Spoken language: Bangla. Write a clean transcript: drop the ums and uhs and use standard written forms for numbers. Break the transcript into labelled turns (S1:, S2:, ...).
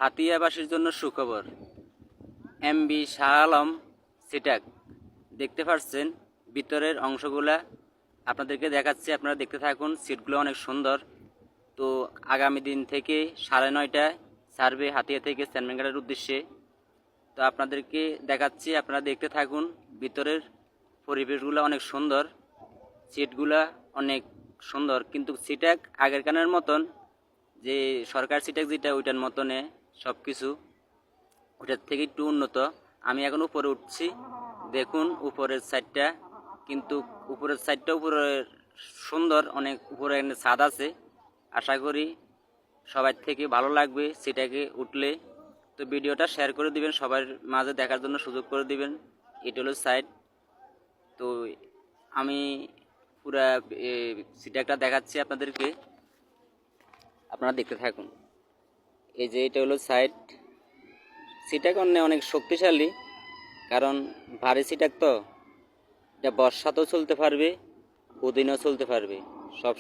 S1: হাতিয়াবাসীর জন্য সুখবর। এমবি শাহ আলম সিটাক দেখতে পাচ্ছেন ভিতরের অংশগুলা আপনাদেরকে দেখাচ্ছি, আপনারা দেখতে থাকুন। সিটগুলো অনেক সুন্দর। তো আগামী দিন থেকে 9:30টায় সার্ভে হাতিয়া থেকে সেনমেনঘাটের উদ্দেশ্যে। তো আপনাদেরকে দেখাচ্ছি, আপনারা দেখতে থাকুন। ভিতরের পরিবেশগুলো অনেক সুন্দর, সিটগুলা অনেক সুন্দর, কিন্তু সিটাক আগের কানের মতন যে সরকার সিটাক যেটা ওইটার মতনে সব কিছু ওটার থেকে একটু উন্নত। আমি এখন উপরে উঠছি, দেখুন উপরের সাইডটা, কিন্তু উপরের সাইডটা উপরের সুন্দর, অনেক উপরে ছাদ আছে। আশা করি সবার থেকে ভালো লাগবে সেটাকে উঠলে। তো ভিডিওটা শেয়ার করে দিবেন, সবার মাঝে দেখার জন্য সুযোগ করে দিবেন। এটা হলো সাইড। তো আমি পুরা সিটাকটা দেখাচ্ছি আপনাদেরকে, আপনারা দেখতে থাকুন। এই যে এটা হলো সাইড। সিটাক অনেক শক্তিশালী, কারণ ভারী সিটাক তো, এটা বর্ষাতেও চলতে পারবে, পুদিনও চলতে পারবে, সব